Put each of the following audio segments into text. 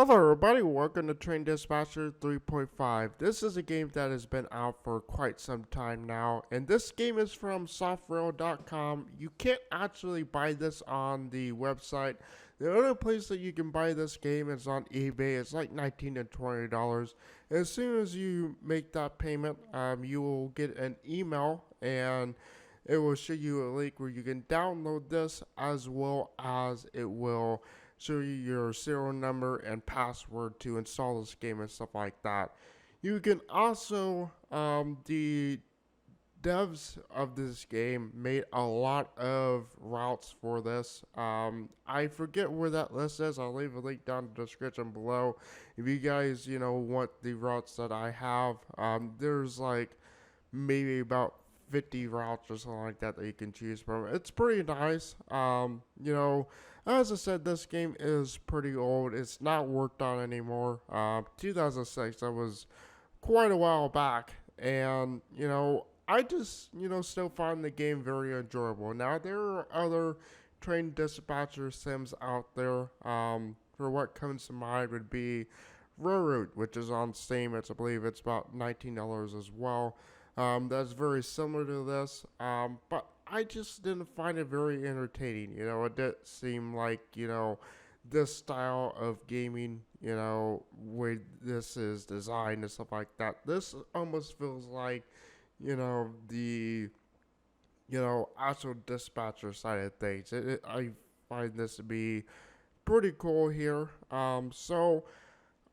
Hello everybody, welcome to Train Dispatcher 3.5. This is a game that has been out for quite some time now, and this game is from softrail.com. You can't actually buy this on the website. The only place that you can buy this game is on eBay. It's like $19 to $20. As soon as you make that payment, you will get an email and it will show you a link where you can download this, as well as it will show you your serial number and password to install this game and stuff like that. You can also, the devs of this game made a lot of routes for this. I forget where that list is. I'll leave a link down in the description below. If you guys, want the routes that I have, there's like maybe about 50 routes or something like that you can choose from. It's pretty nice. As I said, this game is pretty old. It's not worked on anymore. 2006, that was quite a while back. And, I just, still find the game very enjoyable. Now, there are other train dispatcher sims out there. For what comes to mind would be Railroad, which is on Steam. I believe it's about $19 as well. That's very similar to this, but I just didn't find it very entertaining. It didn't seem like, this style of gaming, way this is designed and stuff like that. This almost feels like, the, actual dispatcher side of things. I find this to be pretty cool here. So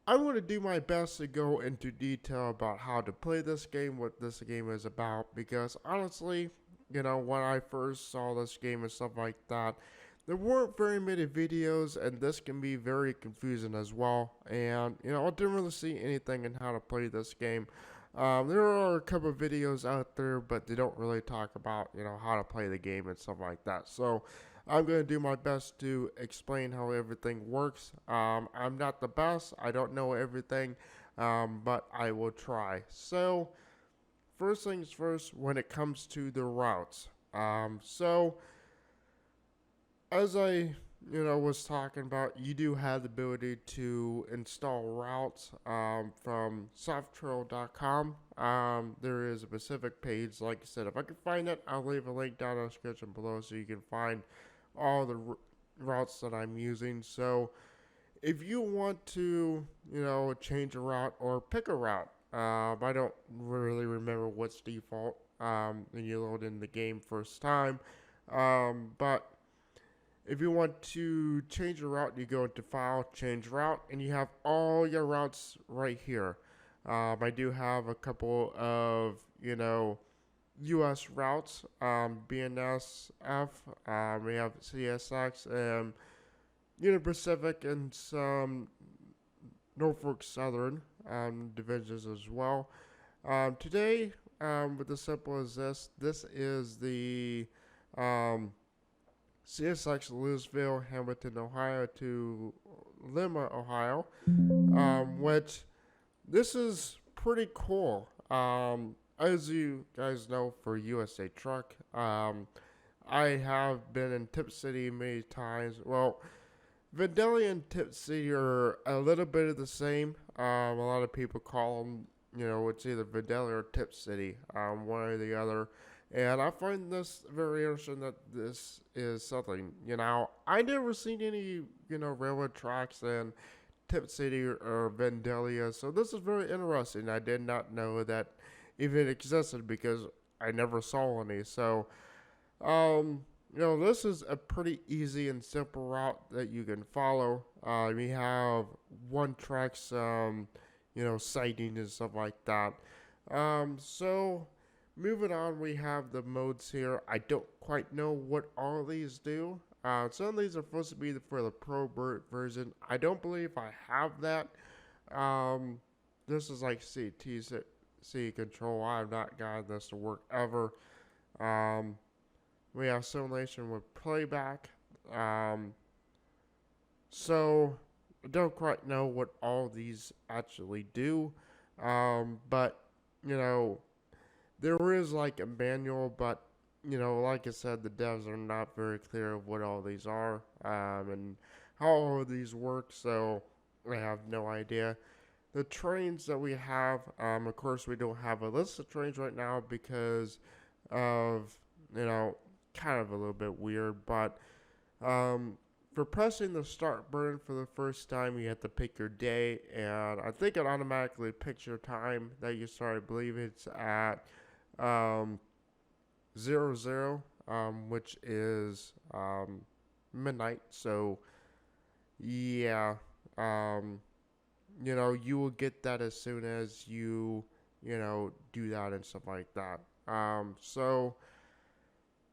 I want to do my best to go into detail about how to play this game, what this game is about, because honestly, when I first saw this game and stuff like that, there weren't very many videos, and this can be very confusing as well. And, I didn't really see anything in how to play this game. There are a couple of videos out there, but they don't really talk about, how to play the game and stuff like that. So I'm going to do my best to explain how everything works. I'm not the best. I don't know everything, but I will try. So, first things first, when it comes to the routes. As I, was talking about, you do have the ability to install routes from softrail.com. There is a specific page, like I said. If I can find it, I'll leave a link down in the description below so you can find all the routes that I'm using. So if you want to, change a route or pick a route, I don't really remember what's default when you load in the game first time. But if you want to change a route, you go into File, Change Route, and you have all your routes right here. I do have a couple of, U.S. routes, BNSF, we have CSX, and Union Pacific, and some Norfolk Southern divisions as well. Today, with as simple as this is the CSX Louisville Hamilton, Ohio to Lima, Ohio, which this is pretty cool. As you guys know, for USA Truck, I have been in Tip City many times. Well, Vandalia and Tip City are a little bit of the same. A lot of people call them, it's either Vandalia or Tip City, one or the other. And I find this very interesting that this is something, I never seen any, railroad tracks in Tip City or Vandalia. So this is very interesting. I did not know that even existed because I never saw any. So, this is a pretty easy and simple route that you can follow. We have one track, some, sighting and stuff like that. So moving on, we have the modes here. I don't quite know what all of these do. Some of these are supposed to be for the Pro version. I don't believe I have that. This is like CTC control. I have not gotten this to work ever. We have simulation with playback. So I don't quite know what all these actually do. But, there is like a manual, but, like I said, the devs are not very clear of what all these are, and how all of these work. So I have no idea. The trains that we have, of course, we don't have a list of trains right now because of, you know, kind of a little bit weird. But um, for pressing the start button for the first time, you have to pick your day, and I think it automatically picks your time that you start. I believe it's at um, 00, which is midnight. So yeah, um, you will get that as soon as you do that and stuff like that. So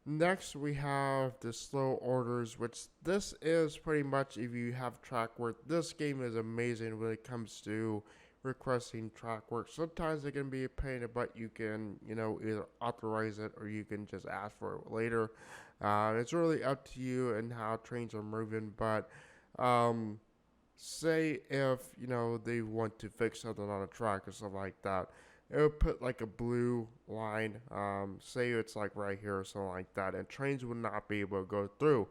next we have the slow orders, which this is pretty much if you have track work. This game is amazing when it comes to requesting track work. Sometimes it can be a pain in the butt. You can, either authorize it or you can just ask for it later. It's really up to you and how trains are moving, but um, say if they want to fix something on a track or something like that, it would put like a blue line, say it's like right here or something like that, and trains would not be able to go through,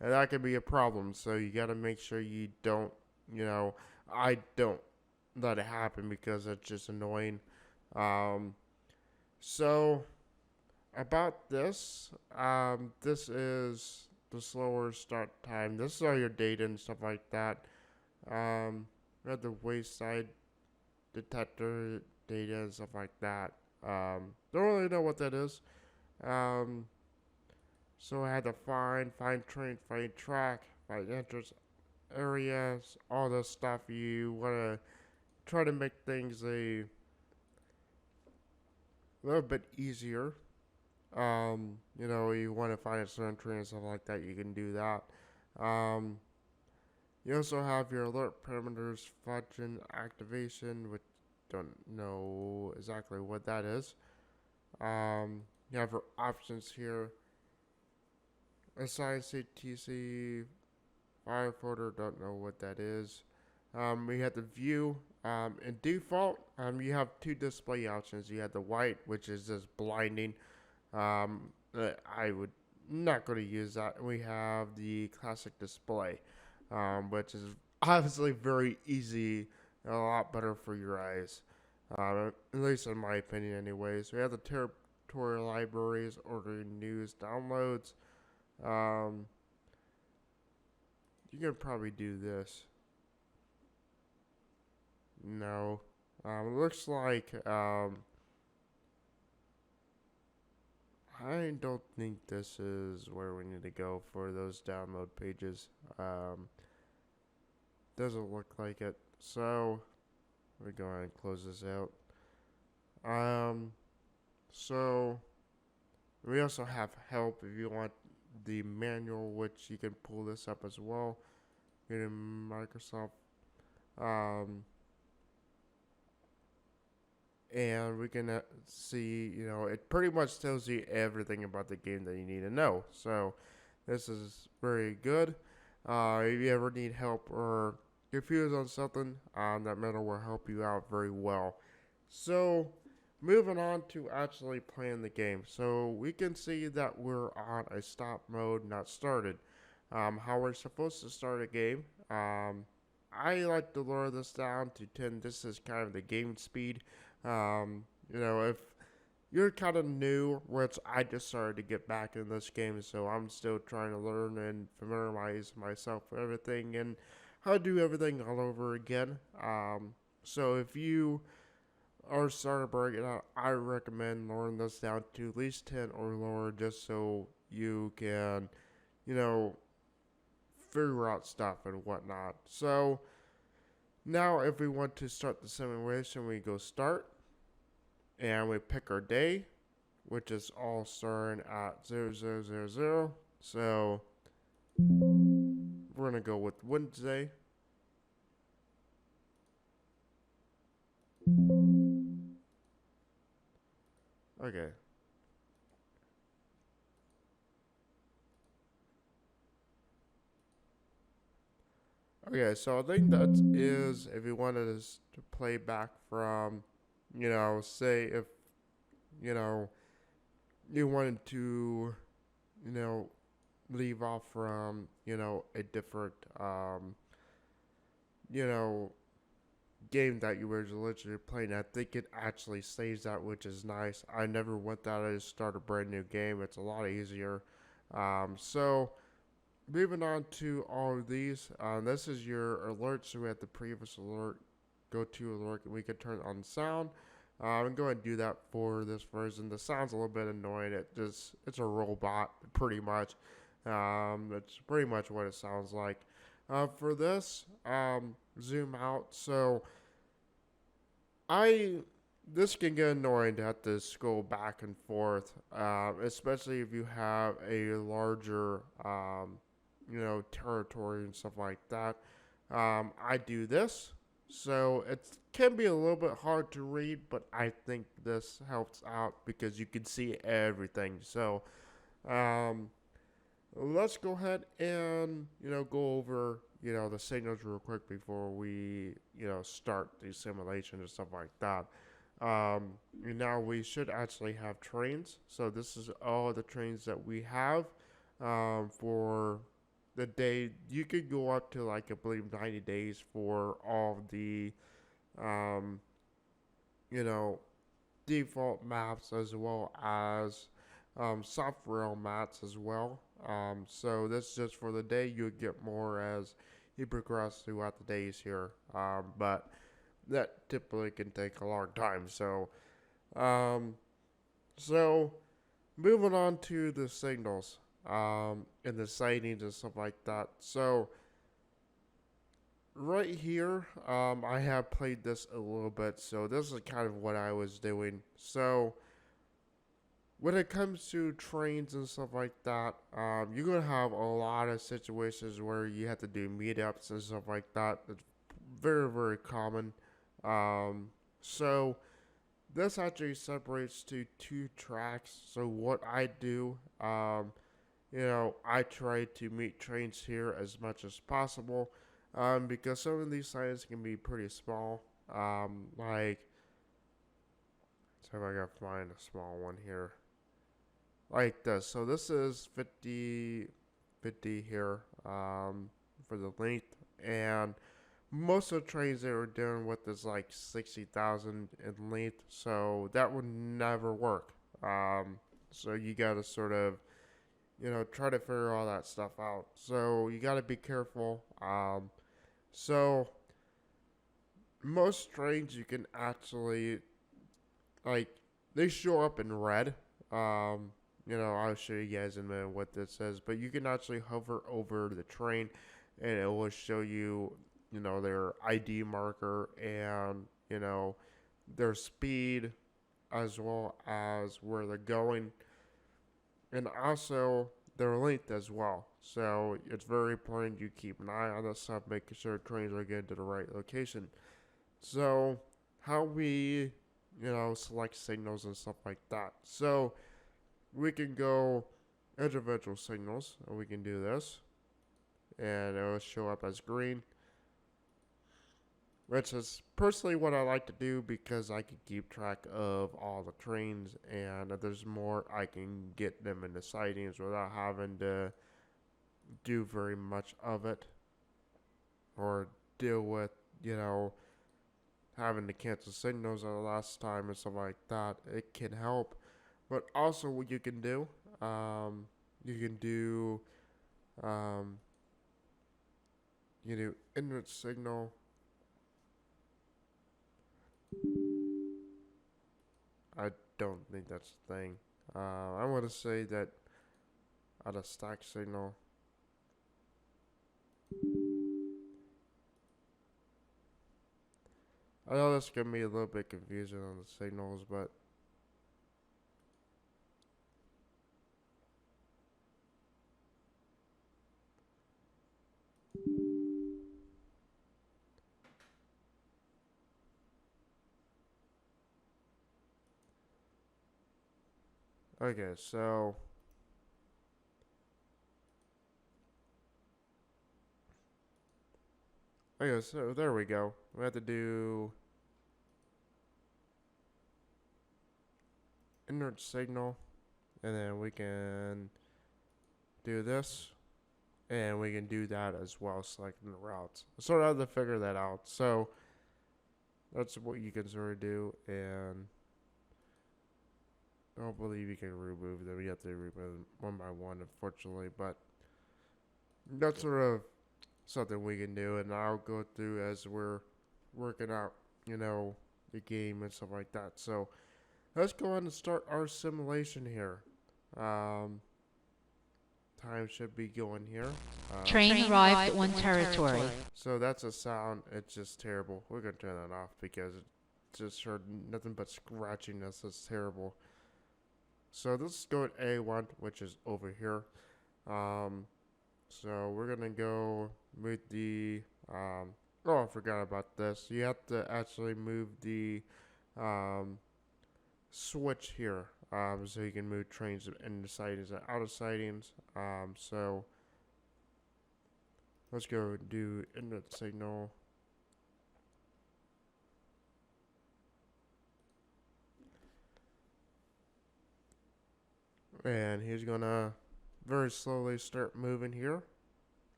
and that could be a problem. So you got to make sure you don't, I don't let it happen because it's just annoying. um, so about this, this is the slower start time. This is all your data and stuff like that. We have the wayside detector data and stuff like that. Don't really know what that is. Um, so I had to find train, find track, find entrance areas, all this stuff. You want to try to make things a little bit easier. You want to find a certain train and stuff like that, you can do that. Um, you also have your alert parameters function activation, which don't know exactly what that is. You have your options here. Assign CTC file folder, don't know what that is. We have the view. In default, you have two display options. You have the white, which is just blinding. I would not going to use that. We have the classic display, which is obviously very easy and a lot better for your eyes, at least in my opinion anyways. We have the territorial libraries, ordering news, downloads. Um, you can probably do this. No. It looks like, I don't think this is where we need to go for those download pages. Doesn't look like it. So, we're going to close this out. So, we also have help if you want the manual, which you can pull this up as well. Get in Microsoft. And we can see, it pretty much tells you everything about the game that you need to know. So, this is very good. If you ever need help or confused on something, that manual will help you out very well. So, moving on to actually playing the game. So, we can see that we're on a stop mode, not started. How we're supposed to start a game. I like to lower this down to 10. This is kind of the game speed. If you're kind of new, which I just started to get back in this game, so I'm still trying to learn and familiarize myself with everything and how to do everything all over again. So if you are starting to break it out, I recommend lowering this down to at least 10 or lower, just so you can, you know, figure out stuff and whatnot. So now if we want to start the simulation, we go start and we pick our day, which is all starting at 0000. So we're going to go with Wednesday. Okay. Okay, so I think that is if you wanted us to play back from, say if, you know, you wanted to, you know, leave off from, a different you know, game that you were literally playing. I think it actually saves that, which is nice. I never want that. I just start a brand new game. It's a lot easier. So moving on to all of these. This is your alert. So we have the previous alert, go to alert, and we can turn on sound. I'm going to do that for this version. The sound's a little bit annoying. It's a robot pretty much. That's pretty much what it sounds like. For this, zoom out. So I this can get annoying to have to scroll back and forth, especially if you have a larger, territory and stuff like that. I do this, so it can be a little bit hard to read, but I think this helps out because you can see everything. So, um, let's go ahead and go over the signals real quick before we start the simulation and stuff like that. Now we should actually have trains. So this is all the trains that we have for the day. You could go up to like I believe 90 days for all the um, you know default maps as well as software maps as well. So this is just for the day. You get more as you progress throughout the days here. But that typically can take a long time. Um, so moving on to the signals, and the sightings and stuff like that. So right here, I have played this a little bit. So this is kind of what I was doing. So when it comes to trains and stuff like that, you're gonna have a lot of situations where you have to do meetups and stuff like that. It's very, very common. So this actually separates to two tracks. So what I do, I try to meet trains here as much as possible, because some of these signs can be pretty small. Like, so if I gotta find a small one here, like this. So this is 50 here, for the length, and most of the trains they were doing with is like 60,000 in length, so that would never work. So you gotta sort of, try to figure all that stuff out. So you gotta be careful. So most trains you can actually, like, they show up in red. I'll show you guys in a minute what this says, but you can actually hover over the train and it will show you, their ID marker and, their speed as well as where they're going and also their length as well. So it's very important you keep an eye on this stuff, making sure trains are getting to the right location. So how we, select signals and stuff like that. So we can go individual signals, and we can do this, and it will show up as green, which is personally what I like to do because I can keep track of all the trains, and if there's more, I can get them into sightings without having to do very much of it or deal with, having to cancel signals at the last time and stuff like that. It can help. But also, what you can do, you can do, um, internet signal. I don't think that's the thing. I want to say that at a stack signal. I know this can be a little bit confusing on the signals, but okay, so there we go. We have to do internet signal, and then we can do this. and we can do that as well, selecting the routes. Sort of have to figure that out. So that's what you can sort of do, and I don't believe you can remove them. You have to remove them one by one, unfortunately, but that's sort of something we can do, and I'll go through as we're working out, the game and stuff like that. So let's go ahead and start our simulation here. Time should be going here. Train arrived on territory. So that's a sound. It's just terrible. We're gonna turn that off because it just heard nothing but scratchiness. That's terrible. So let's go at A1, which is over here. So we're gonna go move the. Oh, I forgot about this. You have to actually move the switch here, so you can move trains into sightings and out of sightings. So let's go do inlet signal. And he's gonna very slowly start moving here.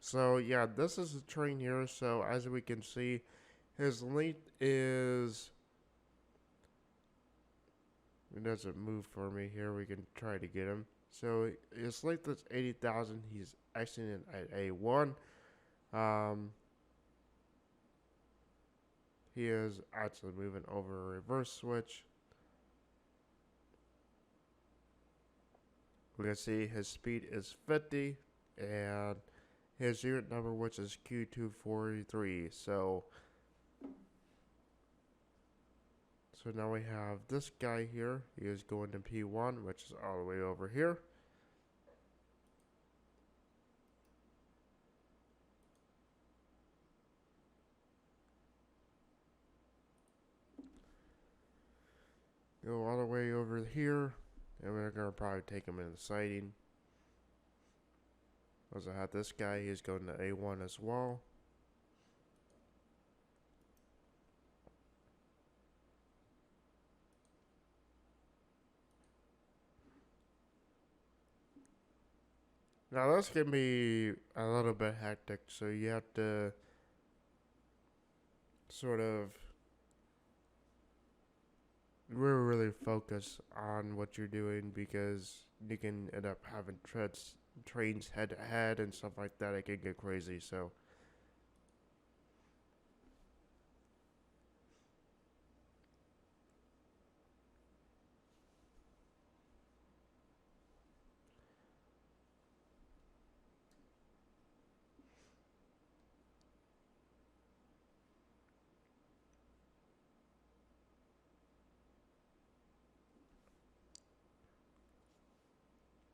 So yeah, this is the train here. So as we can see, his length is. It doesn't move for me here. We can try to get him. So his length is 80,000. He's exiting at A1. He is actually moving over a reverse switch. We can see his speed is 50 and his unit number, which is Q243. So now we have this guy here. He is going to P1, which is all the way over here. Go all the way over here, and we're going to probably take him in the sighting. As I have this guy, he's going to A1 as well. Now this can be a little bit hectic, so you have to sort of really focus on what you're doing, because you can end up having trains head to head and stuff like that. It can get crazy. So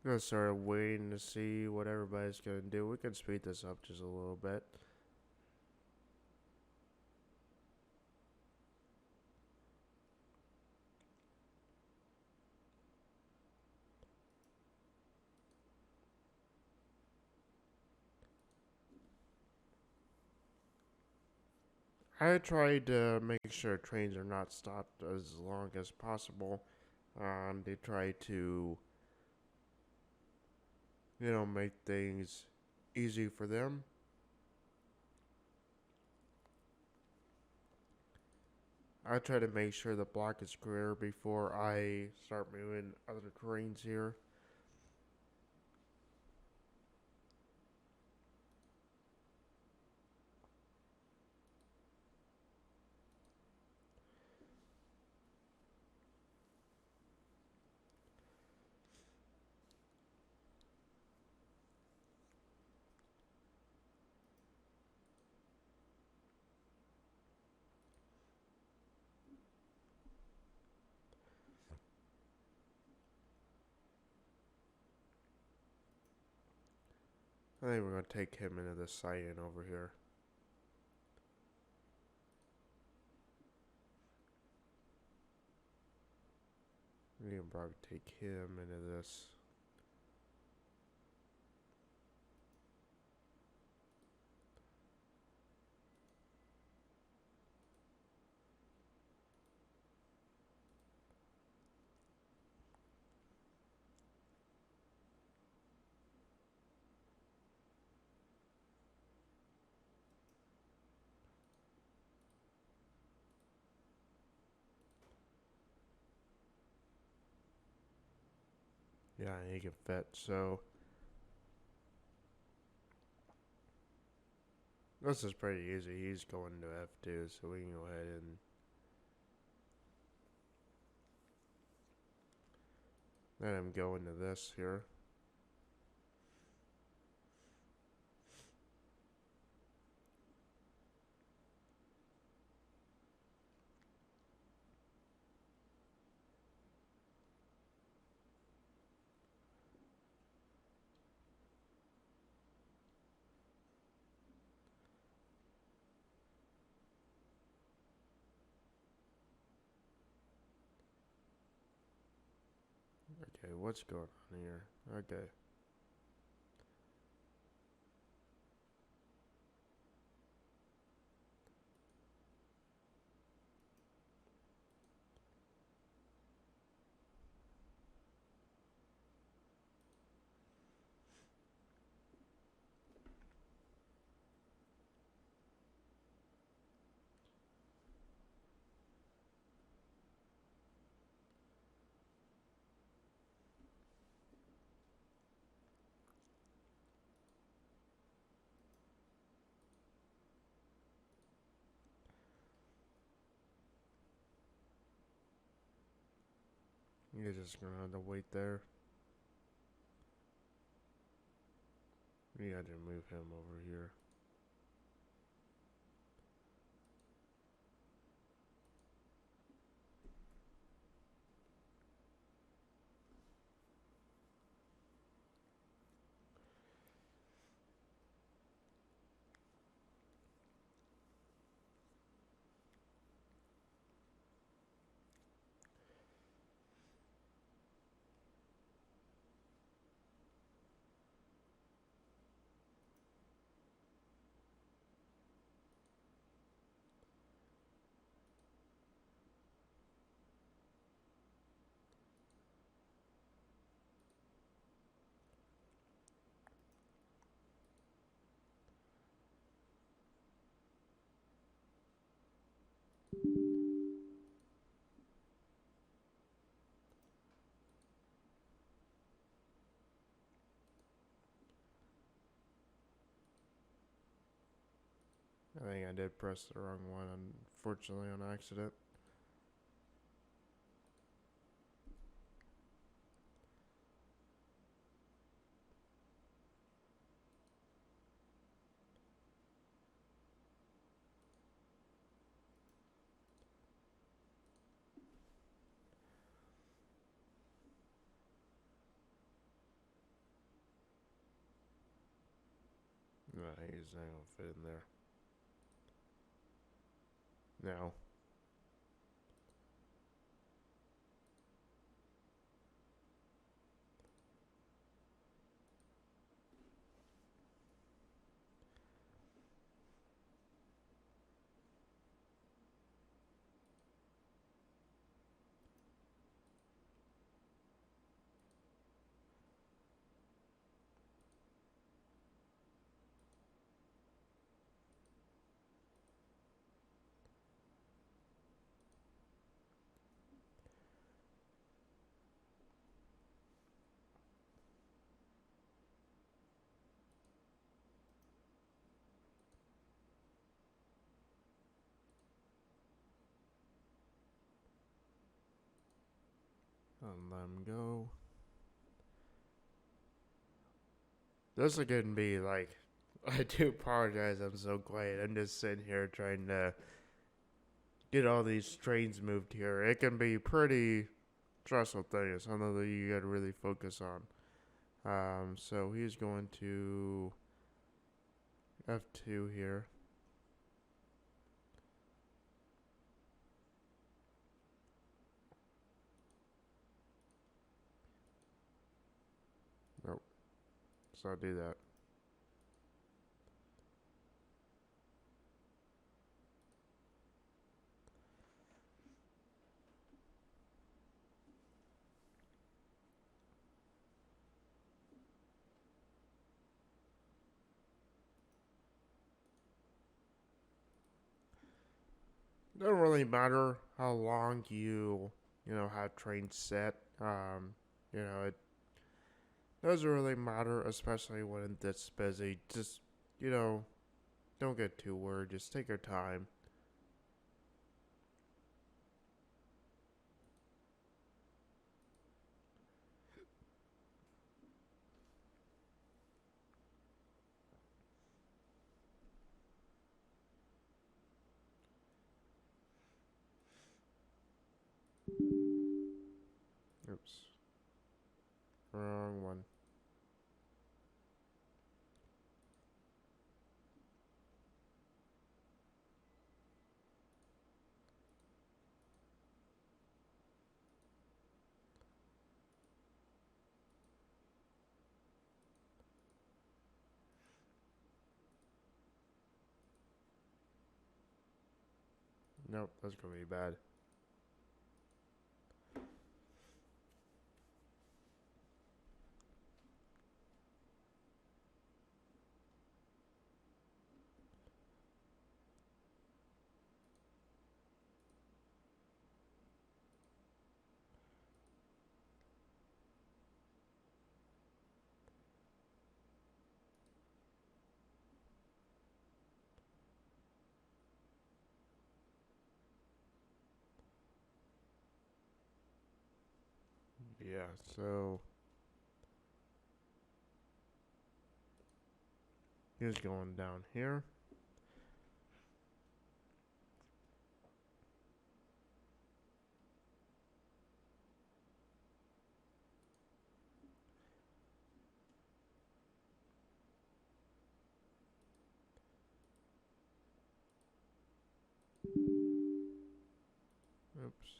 just sort of waiting to see what everybody's gonna do. We can speed this up just a little bit. I try to make sure trains are not stopped as long as possible. They try to, make things easy for them. I try to make sure the block is clear before I start moving other trains here. I think we're going to take him into the sighting over here. We can probably take him into this. Yeah, he can fit. So this is pretty easy. He's going to F2, so we can go ahead and let him go into this here. Okay, what's going on here? Okay. You're just gonna have to wait there. You got to move him over here. I think I did press the wrong one, unfortunately, on accident. No, he's not gonna fit in there. Now. And let him go. This is gonna be like, I do apologize, I'm so quiet. I'm just sitting here trying to get all these trains moved here. It can be pretty stressful thing. It's something that you gotta really focus on. So he's going to F2 here. Nope, let's not do that. It doesn't really matter how long you have trains set. You know, Doesn't really matter, especially when it's busy. Just, you know, don't get too worried. Just take your time. Oops. Wrong one. Nope, that's gonna be bad. Yeah, so he's going down here. Oops.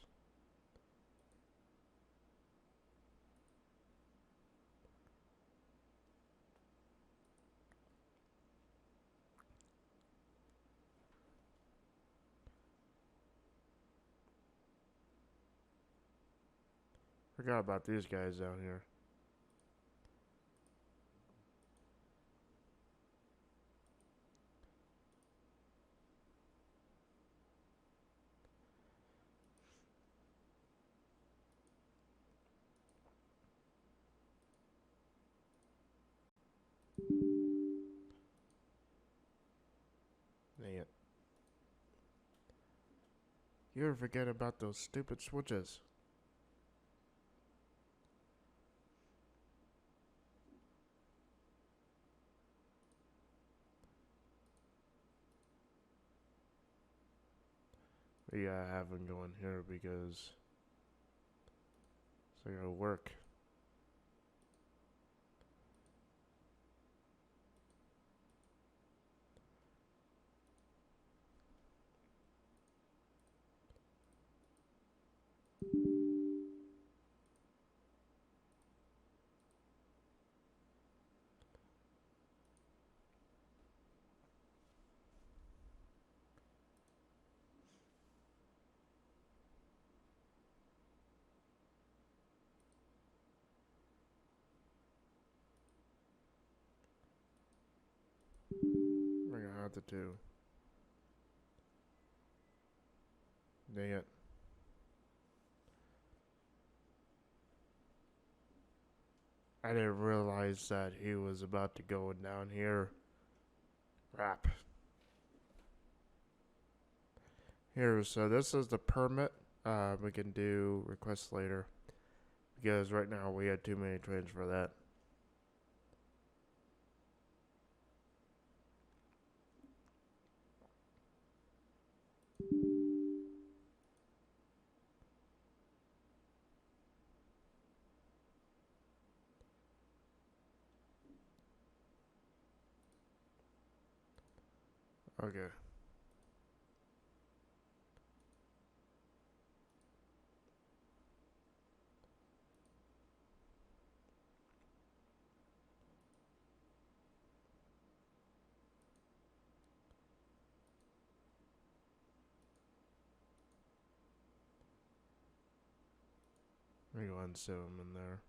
Forgot about these guys down here. Dang it. You ever forget about those stupid switches? But yeah, I have them going here because it's gonna work. We're gonna have to do. Dang it. I didn't realize that he was about to go down here. Crap. Here, so this is the permit. We can do requests later. Because right now we had too many trains for that. Okay. Let me go ahead and save him in there.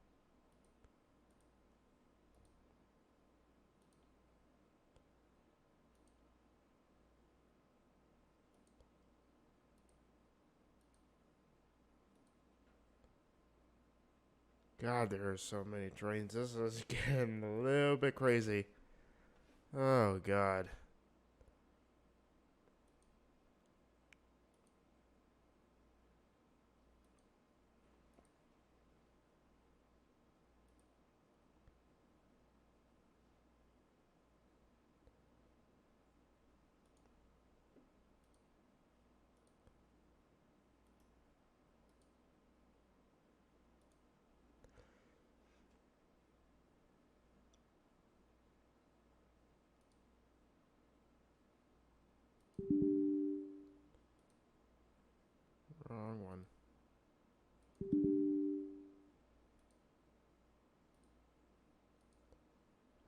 God, there are so many trains. This is getting a little bit crazy. Oh, God. Wrong one.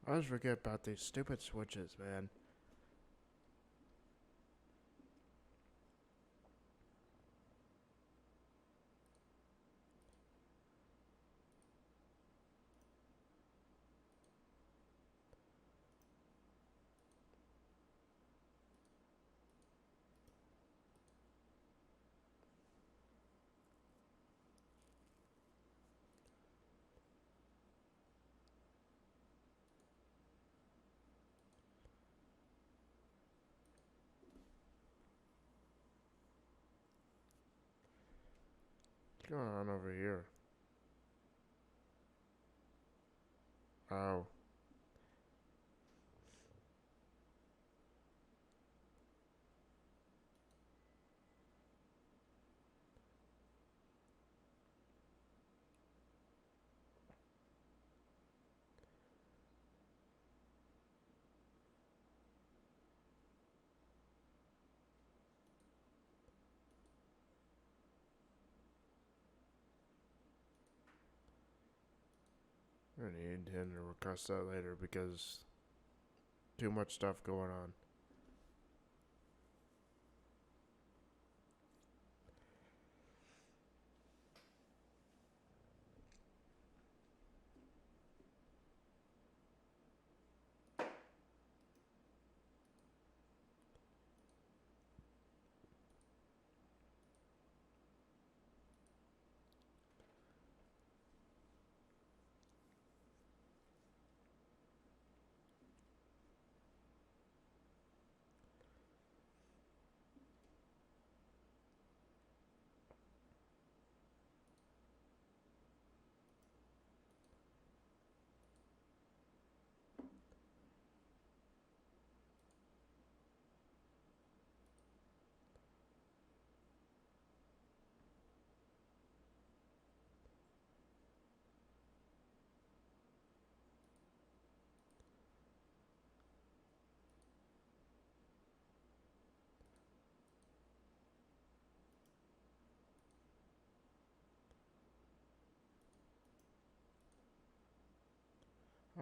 I always forget about these stupid switches, man. What's going on over here? Oh. I need him to request that later because too much stuff going on.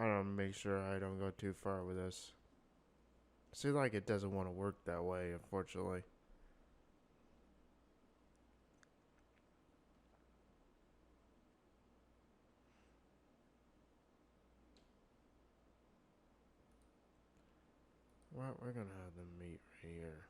I don't know, make sure I don't go too far with this. Seems like it doesn't want to work that way, unfortunately. Well, we're gonna have them meet right here.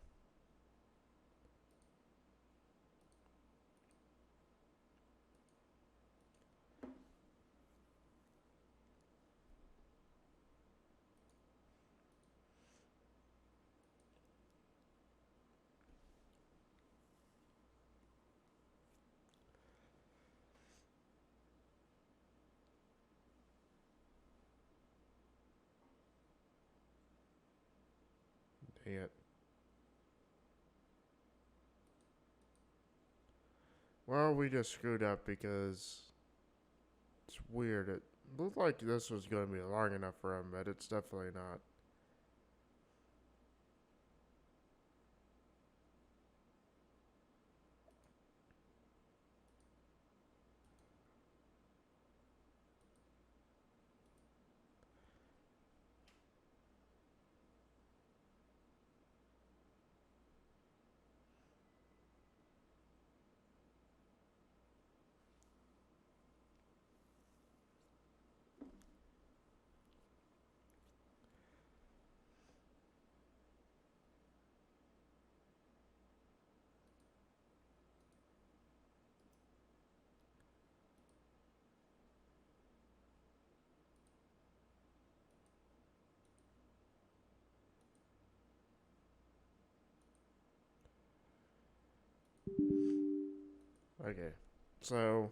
Dang it. Well, we just screwed up because it's weird. It looked like this was going to be long enough for him, but it's definitely not. Okay, so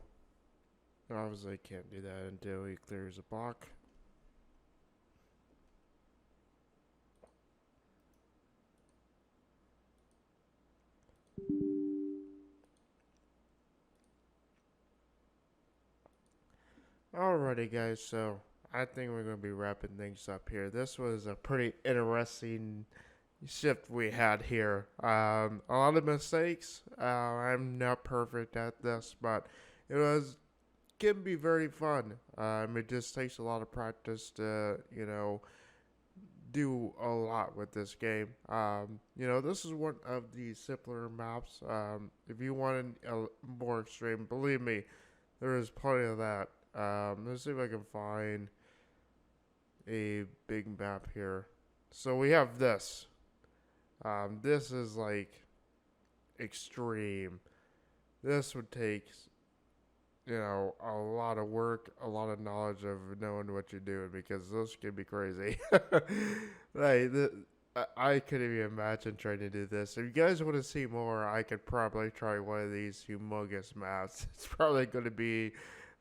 obviously I can't do that until he clears a block. Alrighty, guys, so I think we're going to be wrapping things up here. This was a pretty interesting shift we had here. A lot of mistakes. I'm not perfect at this, but it was can be very fun. It just takes a lot of practice to, do a lot with this game. This is one of the simpler maps. If you want a more extreme, believe me, there is plenty of that. Let's see if I can find a big map here. So we have this. This is like extreme. This would take, a lot of work, a lot of knowledge of knowing what you're doing because this can be crazy. like, I couldn't even imagine trying to do this. If you guys want to see more, I could probably try one of these humongous maps. It's probably going to be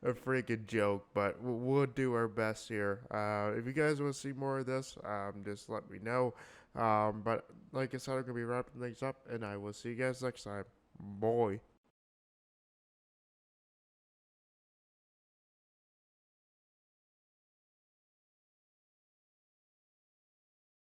a freaking joke, but we'll do our best here. If you guys want to see more of this, just let me know. But like I said, I'm going to be wrapping things up, and I will see you guys next time. Boy.